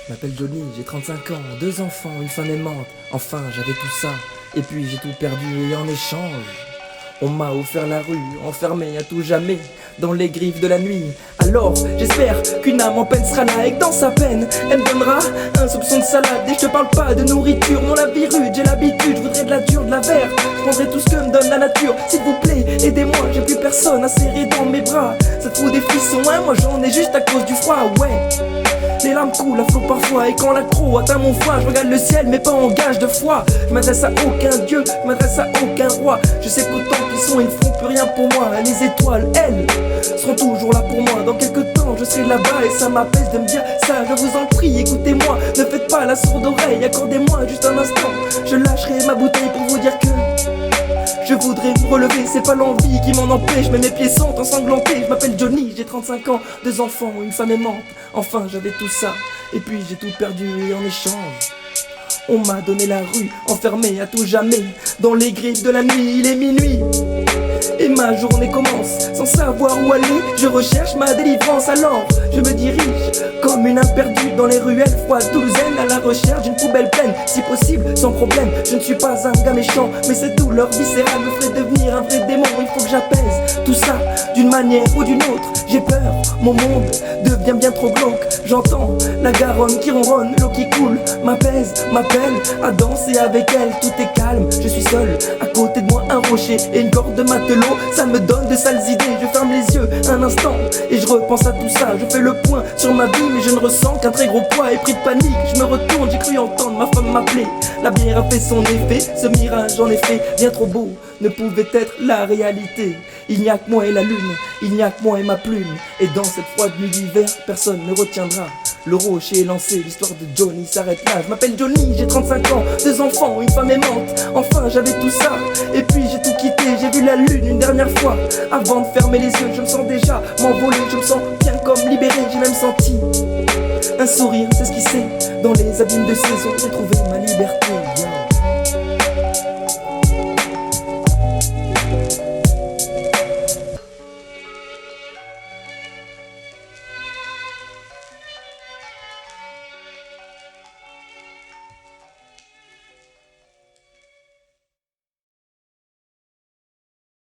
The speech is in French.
Je m'appelle Johnny, j'ai 35 ans, 2 enfants, une femme aimante. Enfin, j'avais tout ça, et puis j'ai tout perdu et en échange, on m'a offert la rue, enfermé à tout jamais dans les griffes de la nuit. Alors j'espère qu'une âme en peine sera là et que dans sa peine elle me donnera un soupçon de salade. Et je te parle pas de nourriture, non la vie rude, j'ai l'habitude, je voudrais de la dure, de la verte. Je prendrai tout ce que me donne la nature, s'il vous plaît, aidez-moi, j'ai plus personne à serrer dans mes bras. Ça te fout des frissons, hein, moi j'en ai juste à cause du froid, ouais. Les larmes coulent à flot parfois, et quand l'accro atteint mon foie, je regarde le ciel mais pas en gage de foi. Je m'adresse à aucun dieu, je m'adresse à aucun roi. Je sais qu'autant qu'ils sont, ils ne feront plus rien pour moi. Les étoiles, elles, seront toujours là pour moi. Dans quelques temps, je serai là-bas et ça m'apaise de me dire ça. Je vous en prie, écoutez-moi, ne faites pas la sourde oreille. Accordez-moi juste un instant, je lâcherai ma bouteille pour vous dire que je voudrais me relever, c'est pas l'envie qui m'en empêche, mais mes pieds sont ensanglantés. Je m'appelle Johnny, j'ai 35 ans, 2 enfants, une femme aimante. Enfin j'avais tout ça, et puis j'ai tout perdu et en échange on m'a donné la rue, enfermé à tout jamais dans les griffes de la nuit. Il est minuit et ma journée commence, sans savoir où aller, je recherche ma délivrance. Alors je me dirige comme une imperdue dans les ruelles froides toulousaines, à la recherche d'une poubelle pleine, si possible sans problème. Je ne suis pas un gars méchant, mais cette douleur viscérale me ferait devenir un vrai démon. Il faut que j'apaise tout ça d'une manière ou d'une autre. J'ai peur, mon monde devient bien trop glauque. J'entends la Garonne qui ronronne, l'eau qui coule m'apaise, m'appelle à danser avec elle. Tout est calme, je suis seul, à côté de moi un rocher et une corde de matelot. Ça me donne de sales idées, je ferme les yeux un instant et je repense à tout ça. Je fais le point sur ma vie mais je ne ressens qu'un très gros poids. Et pris de panique, je me retourne, j'ai cru entendre ma femme m'appeler. La bière a fait son effet, ce mirage en effet bien trop beau ne pouvait être la réalité. Il n'y a que moi et la lune, il n'y a que moi et ma plume. Et dans cette froide nuit d'hiver, personne ne retiendra. Le rocher est lancé, l'histoire de Johnny s'arrête là. Je m'appelle Johnny, j'ai 35 ans, 2 enfants, une femme aimante. Enfin j'avais tout ça, et puis j'ai tout quitté. J'ai vu la lune une dernière fois, avant de fermer les yeux. Je me sens déjà m'envoler, je me sens bien comme libéré. J'ai même senti un sourire s'esquisser dans les abîmes de saison. J'ai trouvé ma liberté.